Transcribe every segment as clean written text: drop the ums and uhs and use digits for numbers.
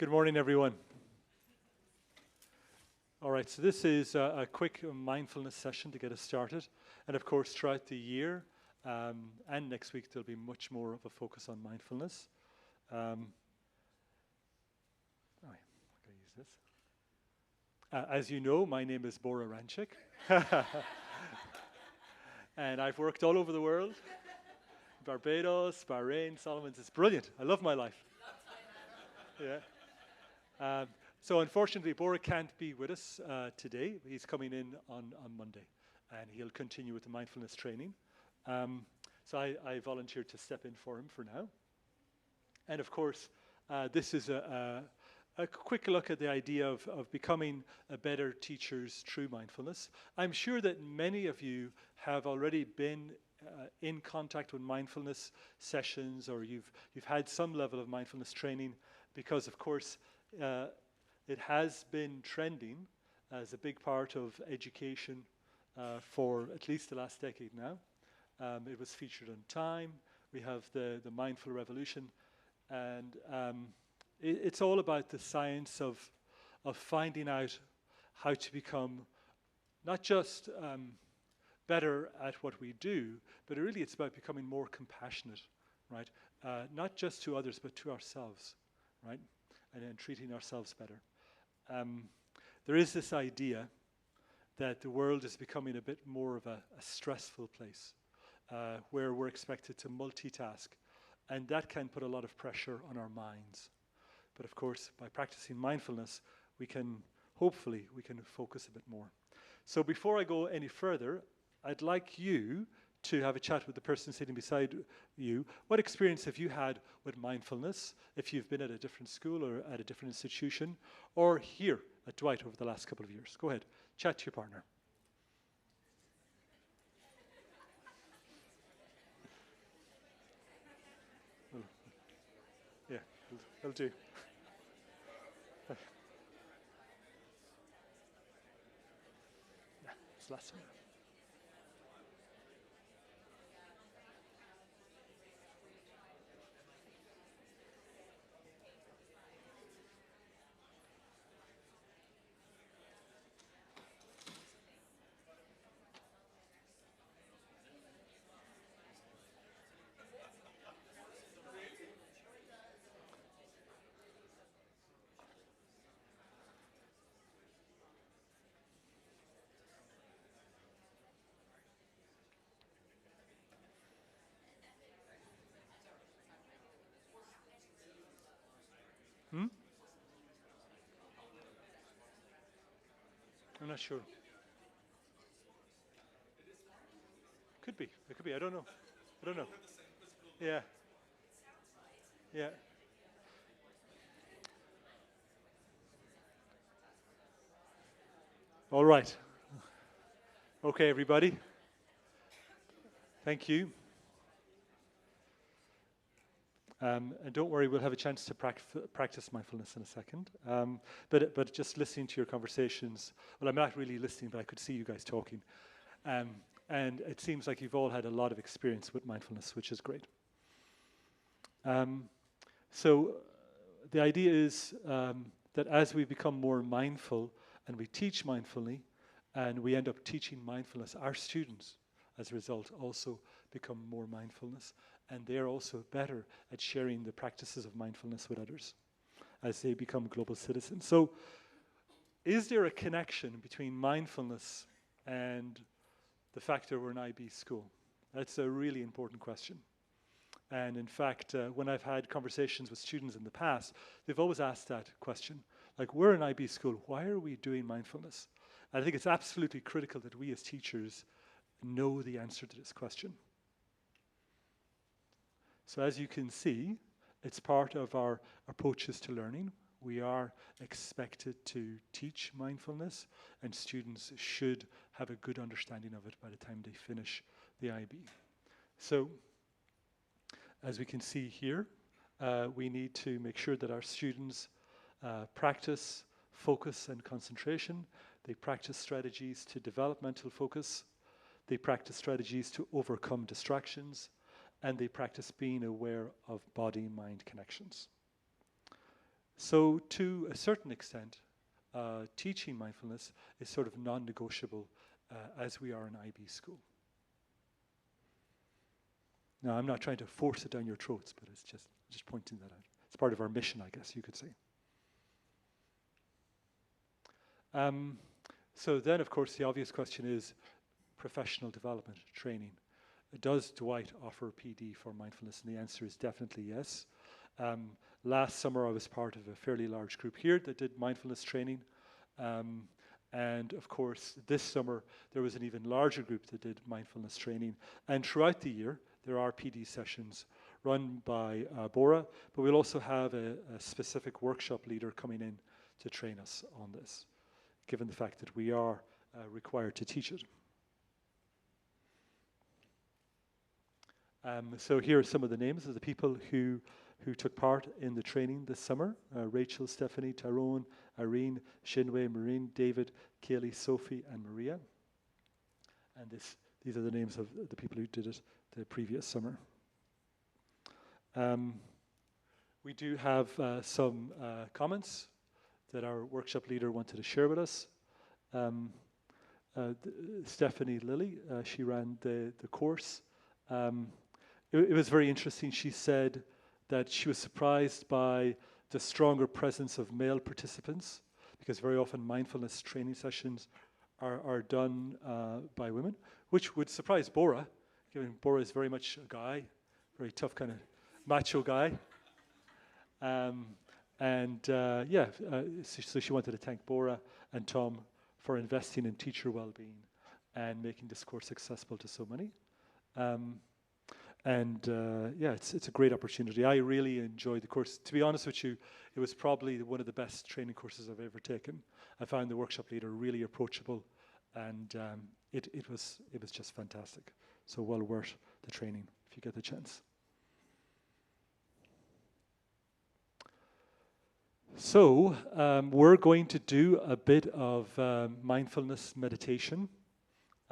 Good morning, everyone. All right, so this is a quick mindfulness session to get us started. And of course, throughout the year and next week, there'll be much more of a focus on mindfulness. I'm going to use this. As you know, my name is Bora Ranchik. And I've worked all over the world. Barbados, Bahrain, Solomons. It's brilliant. I love my life. Yeah. So unfortunately, Bora can't be with us today. He's coming in on Monday, and he'll continue with the mindfulness training. So I volunteered to step in for him for now. And of course, this is a quick look at the idea of becoming a better teachers through mindfulness. I'm sure that many of you have already been in contact with mindfulness sessions, or you've had some level of mindfulness training, because of course it has been trending as a big part of education for at least the last decade now. It was featured on Time. We have the Mindful Revolution, and it's all about the science of finding out how to become not just better at what we do, but really it's about becoming more compassionate, right? Not just to others, but to ourselves, right? And treating ourselves better. There is this idea that the world is becoming a bit more of a stressful place where we're expected to multitask, and that can put a lot of pressure on our minds. But of course, by practicing mindfulness, we can focus a bit more. So before I go any further, I'd like you to have a chat with the person sitting beside you. What experience have you had with mindfulness, if you've been at a different school or at a different institution, or here at Dwight over the last couple of years? Go ahead, chat to your partner. Yeah, it'll do. Yeah, it's the last one. Hmm? I'm not sure. Could be. It could be. I don't know. I don't know. Yeah. Yeah. All right. Okay, everybody. Thank you. And don't worry, we'll have a chance to practice mindfulness in a second. But just listening to your conversations, well, I'm not really listening, but I could see you guys talking. And it seems like you've all had a lot of experience with mindfulness, which is great. So the idea is that as we become more mindful and we teach mindfully, and we end up teaching mindfulness, our students, as a result, also become more mindfulness, and they're also better at sharing the practices of mindfulness with others as they become global citizens. So is there a connection between mindfulness and the fact that we're an IB school? That's a really important question. And in fact, when I've had conversations with students in the past, they've always asked that question. Like, we're an IB school, why are we doing mindfulness? And I think it's absolutely critical that we as teachers know the answer to this question. So as you can see, it's part of our approaches to learning. We are expected to teach mindfulness, and students should have a good understanding of it by the time they finish the IB. So, as we can see here, we need to make sure that our students practice focus and concentration. They practice strategies to develop mental focus. They practice strategies to overcome distractions. And they practice being aware of body-mind connections. So to a certain extent, teaching mindfulness is sort of non-negotiable as we are in IB school. Now, I'm not trying to force it down your throats, but it's just pointing that out. It's part of our mission, I guess you could say. So then, of course, the obvious question is professional development, training. Does Dwight offer PD for mindfulness? And the answer is definitely yes. Last summer, I was part of a fairly large group here that did mindfulness training. And of course, this summer, there was an even larger group that did mindfulness training. And throughout the year, there are PD sessions run by Bora, but we'll also have a specific workshop leader coming in to train us on this, given the fact that we are required to teach it. So here are some of the names of the people who took part in the training this summer. Rachel, Stephanie, Tyrone, Irene, Shinwei, Marine, David, Kaylee, Sophie, and Maria. And these are the names of the people who did it the previous summer. We do have some comments that our workshop leader wanted to share with us. Stephanie Lilly, she ran the course. It was very interesting. She said that she was surprised by the stronger presence of male participants, because very often mindfulness training sessions are done by women, which would surprise Bora, given Bora is very much a guy, very tough kind of macho guy. So she wanted to thank Bora and Tom for investing in teacher well-being and making this course accessible to so many. It's a great opportunity. I really enjoyed the course. To be honest with you, it was probably one of the best training courses I've ever taken. I found the workshop leader really approachable, and it was just fantastic. So well worth the training if you get the chance. So we're going to do a bit of mindfulness meditation.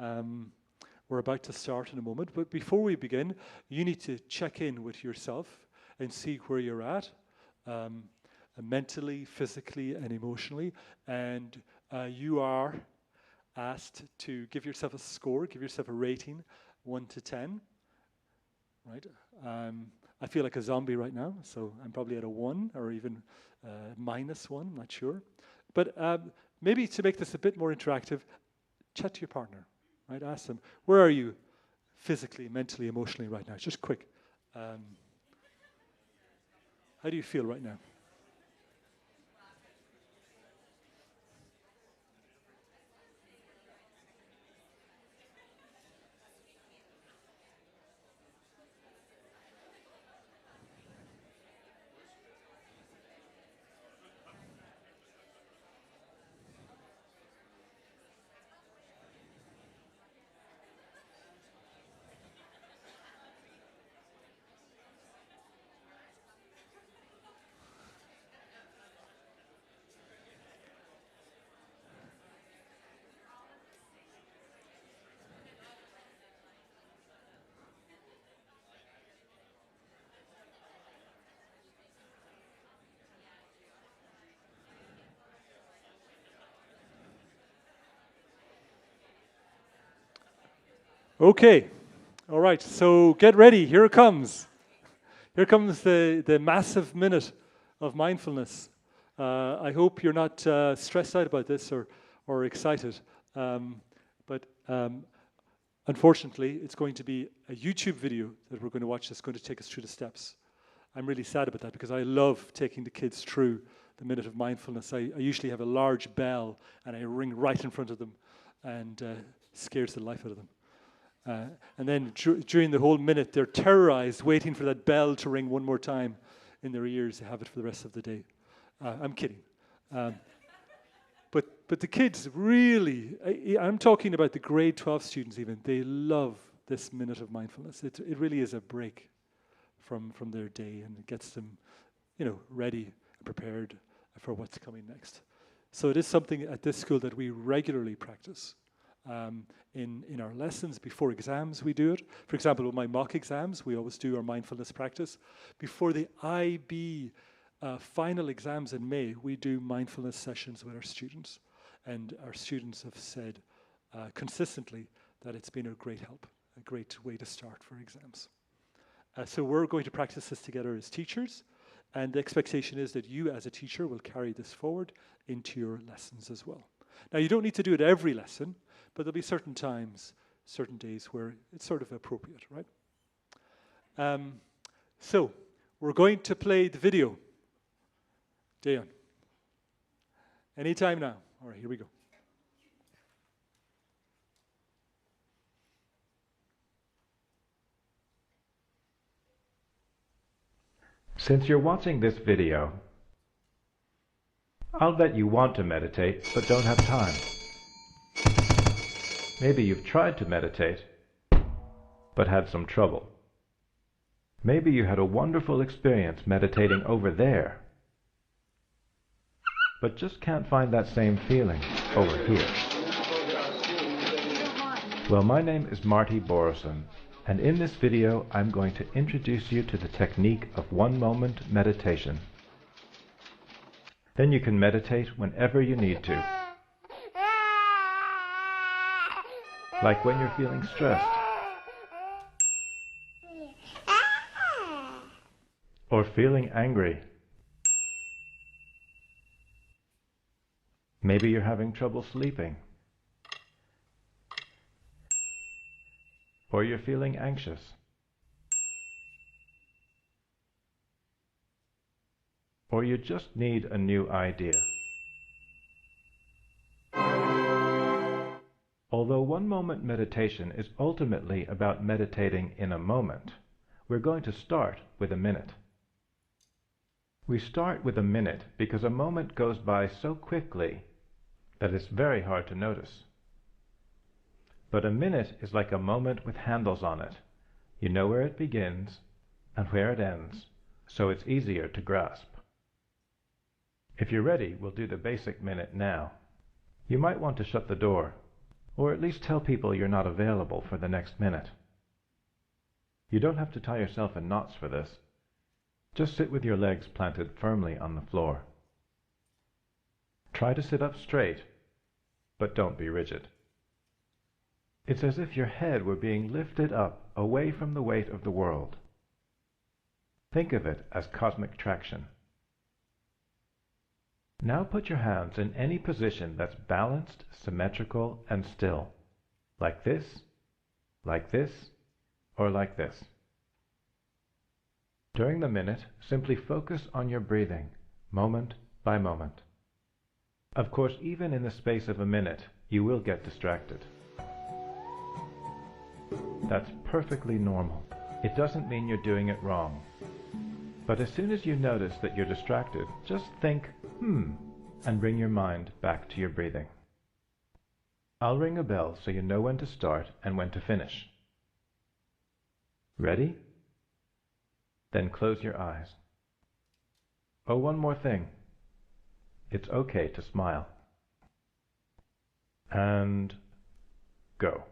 We're about to start in a moment, but before we begin, you need to check in with yourself and see where you're at, mentally, physically, and emotionally. And you are asked to give yourself a score, give yourself a rating, 1 to 10. Right? I feel like a zombie right now, so I'm probably at a 1 or even -1, I'm not sure. But maybe to make this a bit more interactive, chat to your partner. Right, ask them, where are you physically, mentally, emotionally right now? Just quick. How do you feel right now? Okay, all right, so get ready, here it comes. Here comes the massive minute of mindfulness. I hope you're not stressed out about this or excited, but unfortunately, it's going to be a YouTube video that we're going to watch that's going to take us through the steps. I'm really sad about that because I love taking the kids through the minute of mindfulness. I usually have a large bell and I ring right in front of them and scares the life out of them. And then during the whole minute, they're terrorized, waiting for that bell to ring one more time in their ears. They have it for the rest of the day. I'm kidding. But the kids really, I'm talking about the grade 12 students even, they love this minute of mindfulness. It really is a break from their day, and it gets them, ready and prepared for what's coming next. So it is something at this school that we regularly practice. In our lessons, before exams we do it. For example, with my mock exams, we always do our mindfulness practice. Before the IB final exams in May, we do mindfulness sessions with our students. And our students have said consistently that it's been a great help, a great way to start for exams. So we're going to practice this together as teachers, and the expectation is that you as a teacher will carry this forward into your lessons as well. Now, you don't need to do it every lesson, but there'll be certain times, certain days where it's sort of appropriate, right? So we're going to play the video. Dayon. Anytime now. All right, here we go. Since you're watching this video, I'll bet you want to meditate but don't have time. Maybe you've tried to meditate but had some trouble. Maybe you had a wonderful experience meditating over there, but just can't find that same feeling over here. Well, my name is Marty Borison, and in this video I'm going to introduce you to the technique of one-moment meditation. Then you can meditate whenever you need to. Like when you're feeling stressed, or feeling angry. Maybe you're having trouble sleeping, or you're feeling anxious. Or you just need a new idea. Although one-moment meditation is ultimately about meditating in a moment, we're going to start with a minute. We start with a minute because a moment goes by so quickly that it's very hard to notice. But a minute is like a moment with handles on it. You know where it begins and where it ends, so it's easier to grasp. If you're ready, we'll do the basic minute now. You might want to shut the door, or at least tell people you're not available for the next minute. You don't have to tie yourself in knots for this. Just sit with your legs planted firmly on the floor. Try to sit up straight, but don't be rigid. It's as if your head were being lifted up away from the weight of the world. Think of it as cosmic traction. Now put your hands in any position that's balanced, symmetrical, and still. Like this, or like this. During the minute, simply focus on your breathing, moment by moment. Of course, even in the space of a minute, you will get distracted. That's perfectly normal. It doesn't mean you're doing it wrong. But as soon as you notice that you're distracted, just think, and bring your mind back to your breathing. I'll ring a bell so you know when to start and when to finish. Ready? Then close your eyes. Oh, one more thing. It's okay to smile. And go.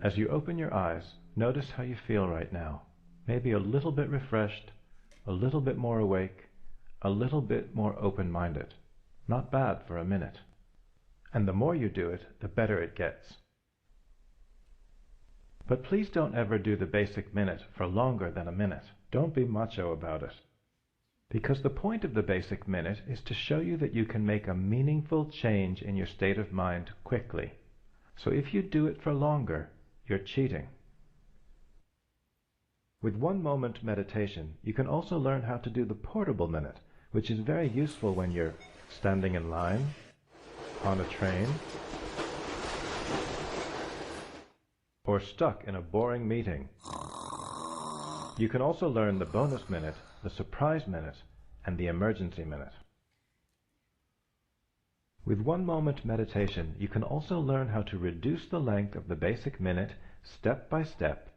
As you open your eyes, notice how you feel right now. Maybe a little bit refreshed, a little bit more awake, a little bit more open-minded. Not bad for a minute. And the more you do it, the better it gets. But please don't ever do the basic minute for longer than a minute. Don't be macho about it. Because the point of the basic minute is to show you that you can make a meaningful change in your state of mind quickly. So if you do it for longer, you're cheating. With 1 moment meditation, you can also learn how to do the portable minute, which is very useful when you're standing in line, on a train, or stuck in a boring meeting. You can also learn the bonus minute, the surprise minute, and the emergency minute. With 1 moment meditation, you can also learn how to reduce the length of the basic minute step by step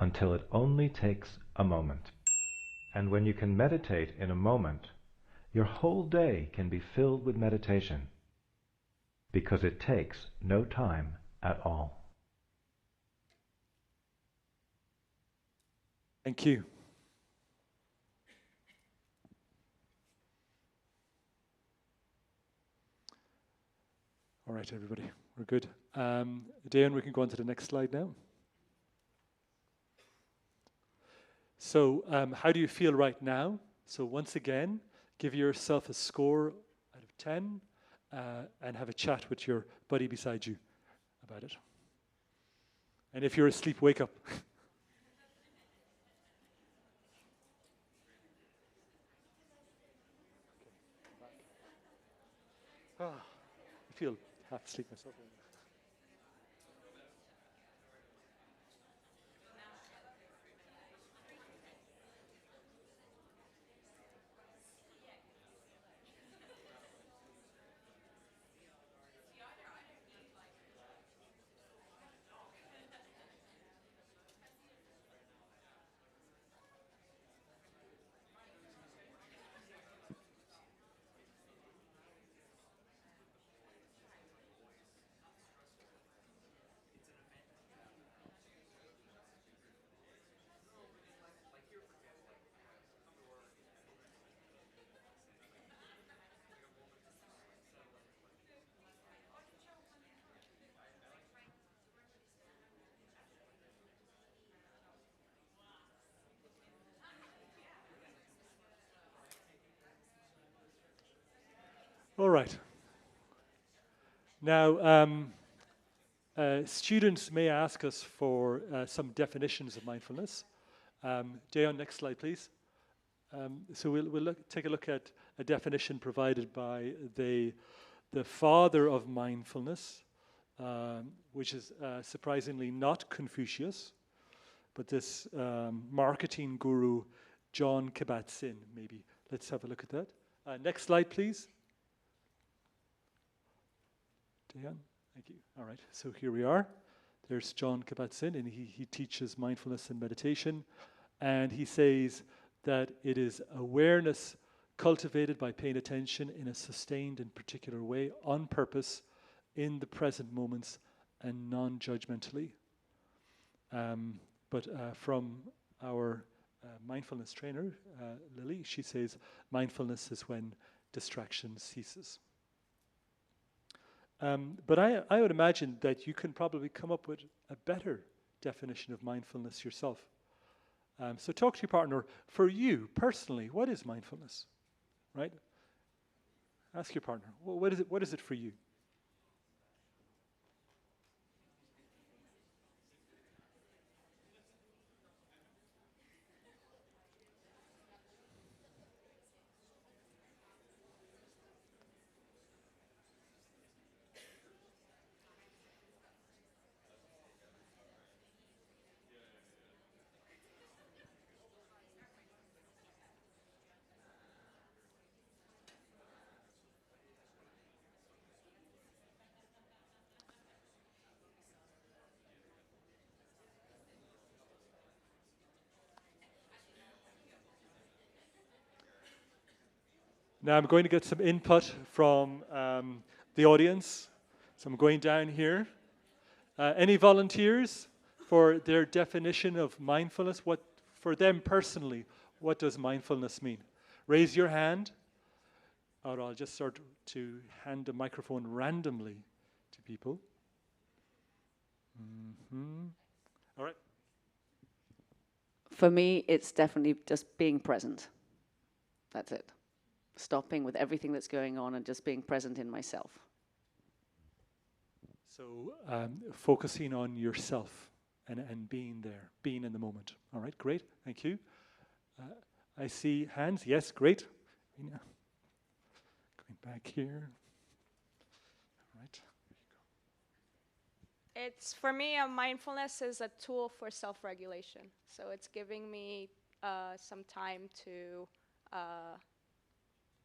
until it only takes a moment. And when you can meditate in a moment, your whole day can be filled with meditation because it takes no time at all. Thank you. All right, everybody, we're good. Dan, we can go on to the next slide now. So how do you feel right now? So once again, give yourself a score out of 10 and have a chat with your buddy beside you about it. And if you're asleep, wake up. I feel half asleep myself. All right. Now, students may ask us for some definitions of mindfulness. Dayon, next slide, please. So we'll take a look at a definition provided by the father of mindfulness, which is surprisingly not Confucius, but this marketing guru, John Kabat-Zinn, maybe. Let's have a look at that. Next slide, please. Dayan, thank you. All right, so here we are. There's John Kabat-Zinn, and he teaches mindfulness and meditation. And he says that it is awareness cultivated by paying attention in a sustained and particular way, on purpose, in the present moments, and non-judgmentally. But from our mindfulness trainer, Lily, she says mindfulness is when distraction ceases. But I would imagine that you can probably come up with a better definition of mindfulness yourself. So talk to your partner. For you, personally, what is mindfulness? Right? Ask your partner, well, what is it for you? Now I'm going to get some input from the audience. So I'm going down here. Any volunteers for their definition of mindfulness? What, for them personally, what does mindfulness mean? Raise your hand. Or I'll just start to hand the microphone randomly to people. Mm-hmm. All right. For me, it's definitely just being present. That's it. Stopping with everything that's going on and just being present in myself. So focusing on yourself and being there, being in the moment. All right, great, thank you. I see hands, yes, great. Going back here. All right. It's, for me, mindfulness is a tool for self-regulation. So it's giving me some time to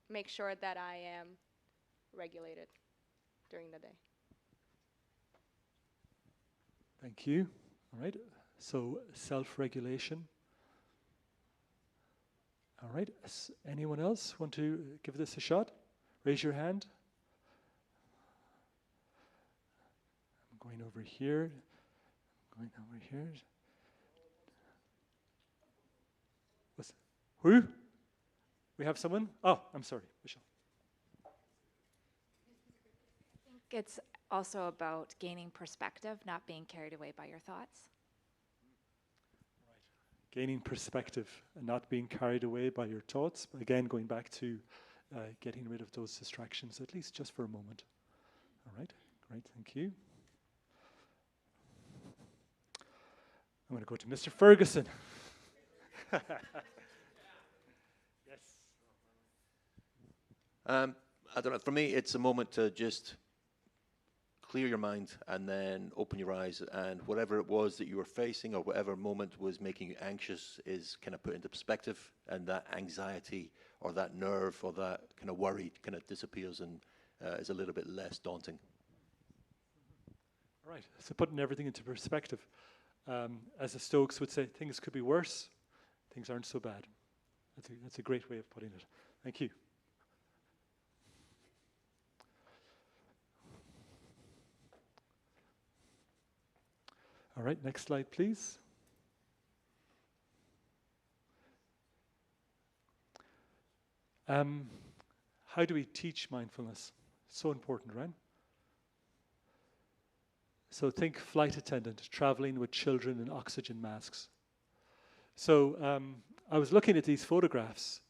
make sure that I am regulated during the day. Thank you. All right, so self-regulation. All right, anyone else want to give this a shot? Raise your hand. I'm going over here. Going over here. Who? We have someone? Oh, I'm sorry, Michelle. I think it's also about gaining perspective, not being carried away by your thoughts. Right. Gaining perspective and not being carried away by your thoughts. Again, going back to getting rid of those distractions, at least just for a moment. All right, great, thank you. I'm going to go to Mr. Ferguson. Yes. I don't know. For me, it's a moment to just clear your mind and then open your eyes, and whatever it was that you were facing or whatever moment was making you anxious is kind of put into perspective, and that anxiety or that nerve or that kind of worry kind of disappears and is a little bit less daunting. All right, so putting everything into perspective. As the Stoics would say, things could be worse, things aren't so bad. That's a great way of putting it. Thank you. All right, next slide, please. How do we teach mindfulness? So important, right? So think flight attendant traveling with children in oxygen masks. So I was looking at these photographs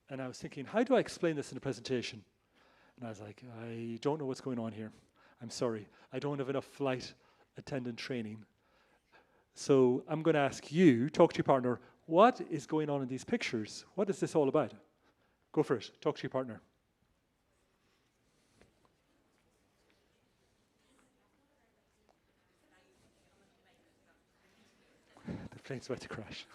and I was thinking, how do I explain this in a presentation? And I was like, I don't know what's going on here. I'm sorry. I don't have enough flight attendant training. So I'm going to ask you, talk to your partner, what is going on in these pictures? What is this all about? Go for it. Talk to your partner. The plane's about to crash.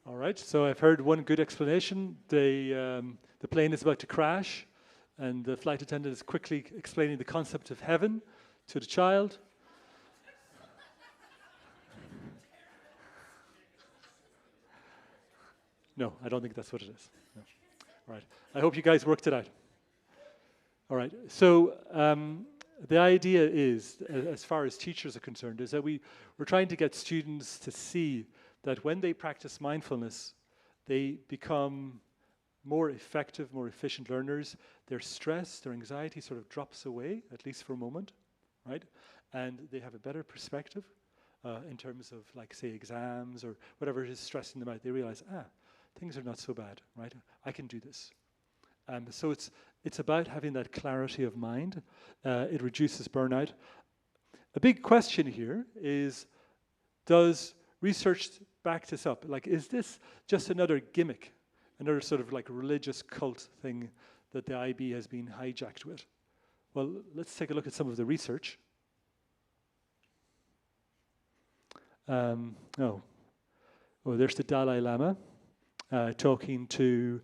All right, so I've heard one good explanation. The plane is about to crash, and the flight attendant is quickly explaining the concept of heaven to the child. No, I don't think that's what it is. No. All right, I hope you guys worked it out. All right, so the idea is, as far as teachers are concerned, is that we're trying to get students to see that when they practice mindfulness, they become more effective, more efficient learners. Their stress, their anxiety sort of drops away, at least for a moment, right? And they have a better perspective in terms of, like, say, exams or whatever is stressing them out. They realize, things are not so bad, right? I can do this. So it's about having that clarity of mind. It reduces burnout. A big question here is, does research back this up? Like, is this just another gimmick, another sort of like religious cult thing that the IB has been hijacked with? Well, let's take a look at some of the research. There's the Dalai Lama talking to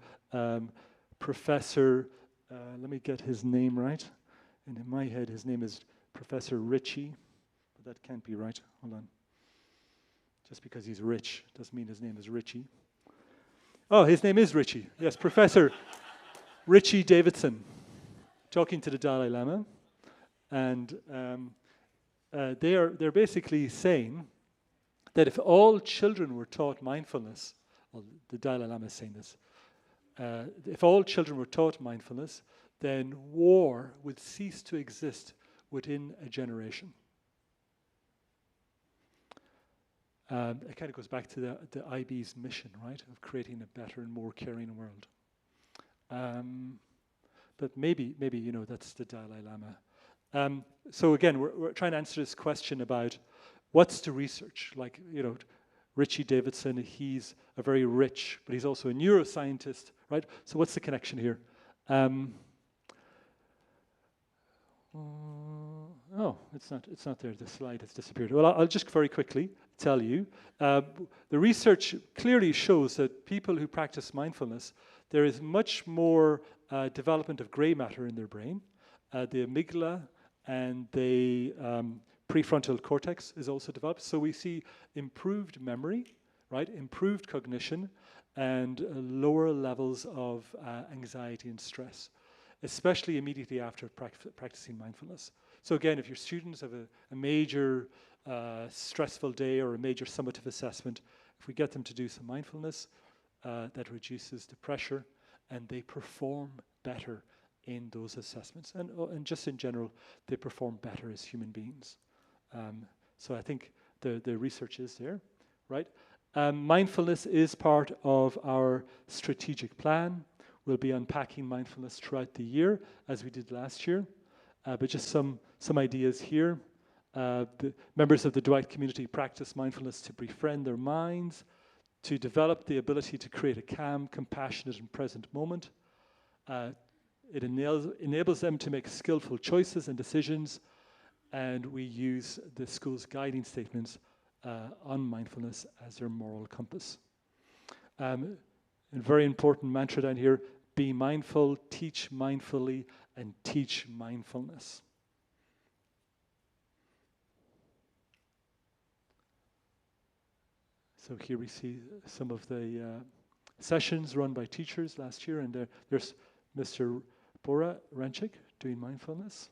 Professor, let me get his name right. And in my head, his name is Professor Ritchie, but that can't be right. Hold on. Just because he's rich doesn't mean his name is Ritchie. Oh, his name is Ritchie. Yes, Professor Ritchie Davidson, talking to the Dalai Lama. And they're basically saying that if all children were taught mindfulness, well, the Dalai Lama is saying this, if all children were taught mindfulness, then war would cease to exist within a generation. It kind of goes back to the IB's mission, right, of creating a better and more caring world. But maybe that's the Dalai Lama. So again, we're trying to answer this question about what's the research? Like, Ritchie Davidson, he's a very rich, but he's also a neuroscientist, right? So what's the connection here? It's not there. The slide has disappeared. Well, I'll just very quickly tell you. The research clearly shows that people who practice mindfulness, there is much more development of gray matter in their brain. The amygdala and the prefrontal cortex is also developed. So we see improved memory, right? Improved cognition and lower levels of anxiety and stress, especially immediately after practicing mindfulness. So again, if your students have a major stressful day or a major summative assessment, if we get them to do some mindfulness, that reduces the pressure and they perform better in those assessments. And just in general, they perform better as human beings. So I think the research is there, right? Mindfulness is part of our strategic plan. We'll be unpacking mindfulness throughout the year, as we did last year. But just some ideas here. The members of the Dwight community practice mindfulness to befriend their minds, to develop the ability to create a calm, compassionate, and present moment. It enables them to make skillful choices and decisions, and we use the school's guiding statements on mindfulness as their moral compass. A very important mantra down here: be mindful, teach mindfully, and teach mindfulness. So here we see some of the sessions run by teachers last year, and there's Mr. Bora Ranchik doing mindfulness.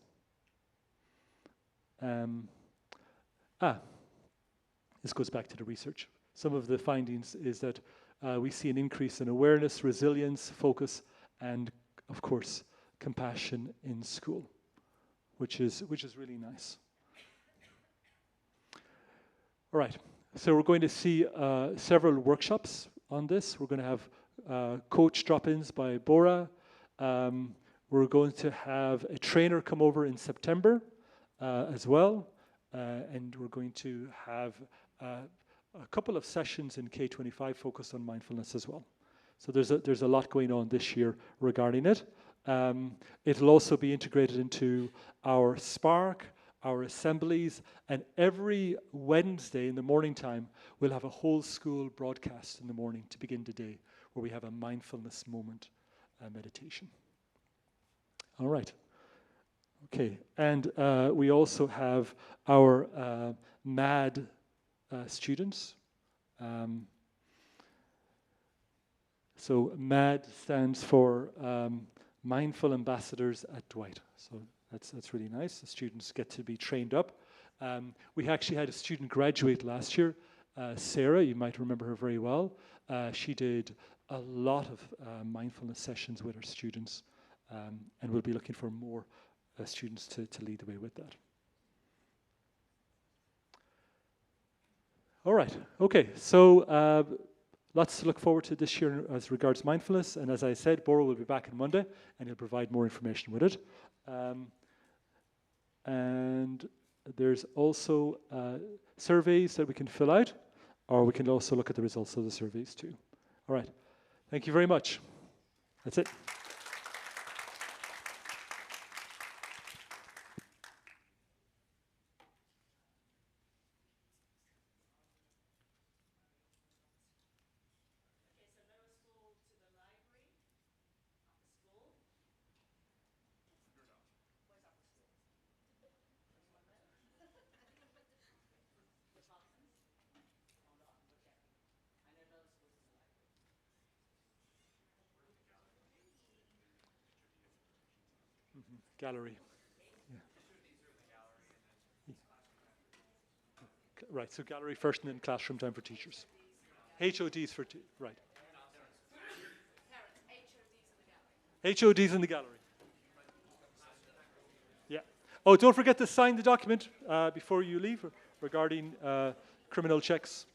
This goes back to the research. Some of the findings is that we see an increase in awareness, resilience, focus, and of course, compassion in school, which is really nice. All right, so we're going to see several workshops on this. We're going to have coach drop-ins by Bora. We're going to have a trainer come over in September as well, and we're going to have a couple of sessions in K25 focused on mindfulness as well. So there's a lot going on this year regarding it. It'll also be integrated into our Spark, our assemblies, and every Wednesday in the morning time, we'll have a whole school broadcast in the morning to begin the day, where we have a mindfulness moment meditation. All right. Okay, and we also have our MAD students. So MAD stands for Mindful Ambassadors at Dwight. So that's really nice. The students get to be trained up. We actually had a student graduate last year, Sarah. You might remember her very well. She did a lot of mindfulness sessions with her students, and we'll be looking for more students to lead the way with that. All right. Okay. So lots to look forward to this year as regards mindfulness. And as I said, Bora will be back on Monday, and he'll provide more information with it. And there's also surveys that we can fill out, or we can also look at the results of the surveys too. All right. Thank you very much. That's it. Gallery. Right, so gallery first and then classroom time for teachers. HODs for, right. HODs in the gallery. Yeah. Oh, don't forget to sign the document before you leave regarding criminal checks.